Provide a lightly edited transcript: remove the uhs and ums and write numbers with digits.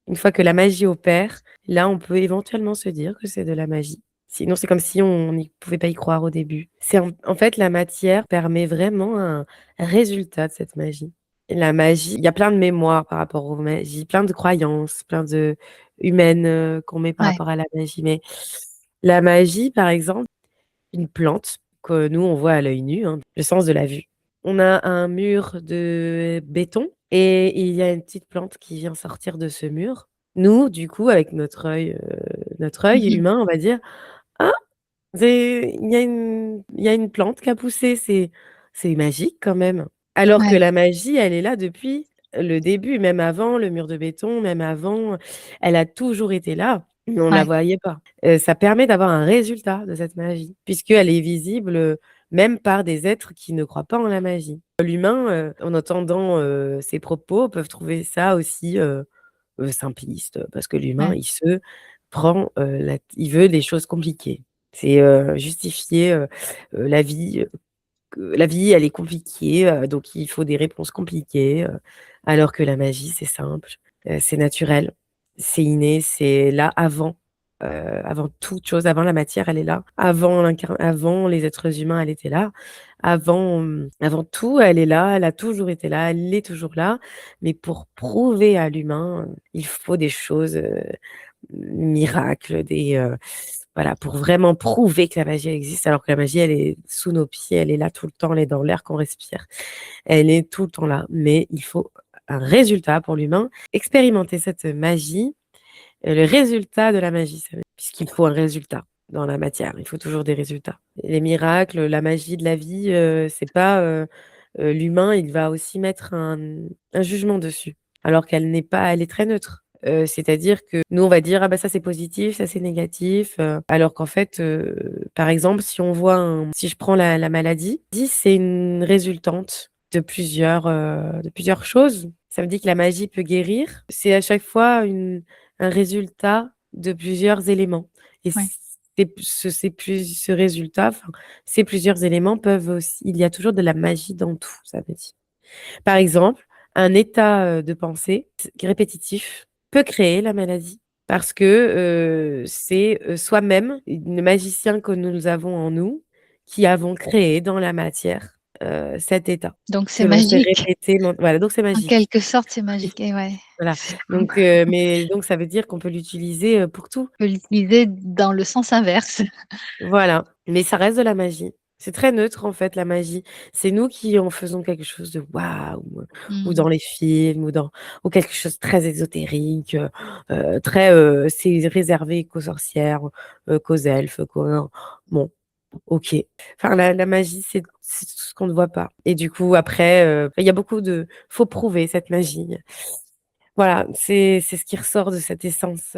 Une fois que la magie opère, là, on peut éventuellement se dire que c'est de la magie. Sinon, c'est comme si on n'y pouvait pas y croire au début. C'est en fait, la matière permet vraiment un résultat de cette magie. Et la magie, il y a plein de mémoires par rapport aux magies, plein de croyances, plein de humaines, qu'on met par Ouais, rapport à la magie. Mais la magie, par exemple, une plante que nous, on voit à l'œil nu, hein, le sens de la vue. On a un mur de béton et il y a une petite plante qui vient sortir de ce mur. Nous, du coup, avec notre œil mmh humain, on va dire: «Ah, c'est il y a une plante qui a poussé, c'est magique quand même». Alors que ouais, la magie, elle est là depuis le début, même avant le mur de béton, même avant, elle a toujours été là, mais on la ouais, voyait pas. Ça permet d'avoir un résultat de cette magie, puisqu'elle est visible, même par des êtres qui ne croient pas en la magie. L'humain, en entendant, ces propos, peuvent trouver ça aussi, simpliste, parce que l'humain, ouais, il veut des choses compliquées. C'est, justifier, la vie, que la vie, elle est compliquée, donc il faut des réponses compliquées, alors que la magie, c'est simple, c'est naturel, c'est inné, c'est là avant toute chose, avant la matière, elle est là, avant les êtres humains, elle était là, avant tout, elle est là, elle a toujours été là, elle est toujours là, mais pour prouver à l'humain, il faut des choses, miracles, voilà, pour vraiment prouver que la magie existe, alors que la magie, elle est sous nos pieds, elle est là tout le temps, elle est dans l'air qu'on respire. Elle est tout le temps là, mais il faut un résultat pour l'humain. Expérimenter cette magie, le résultat de la magie, ça veut puisqu'il faut un résultat dans la matière, il faut toujours des résultats. Les miracles, la magie de la vie, c'est pas, l'humain, il va aussi mettre un jugement dessus, alors qu'elle n'est pas elle est très neutre. C'est-à-dire que nous, on va dire: «Ah bah, ça c'est positif, ça c'est négatif», alors qu'en fait, par exemple, si je prends la maladie, c'est une résultante de plusieurs choses. Ça veut dire que la magie peut guérir. C'est à chaque fois un résultat de plusieurs éléments et ouais, ce résultat, enfin, ces plusieurs éléments peuvent aussi il y a toujours de la magie dans tout, ça veut dire. Par exemple, un état, de pensée répétitif peut créer la maladie parce que, c'est, soi-même, le magicien que nous avons en nous, qui avons créé dans la matière, cet état donc que c'est l'on s'est magique. répété voilà, donc c'est En magique. quelque sorte, c'est magique et ouais, Voilà, c'est fou. donc mais donc ça veut dire qu'on peut l'utiliser, pour tout. On peut l'utiliser dans le sens inverse. Voilà, mais ça reste de la magie. C'est très neutre, en fait, la magie. C'est nous qui en faisons quelque chose de waouh, ou dans Mmh. les films ou quelque chose de très ésotérique, très, c'est réservé qu'aux sorcières, qu'aux elfes, bon, OK. Enfin la magie, c'est tout ce qu'on ne voit pas et du coup après, il y a beaucoup de faut prouver cette magie. Voilà, c'est ce qui ressort de cette essence,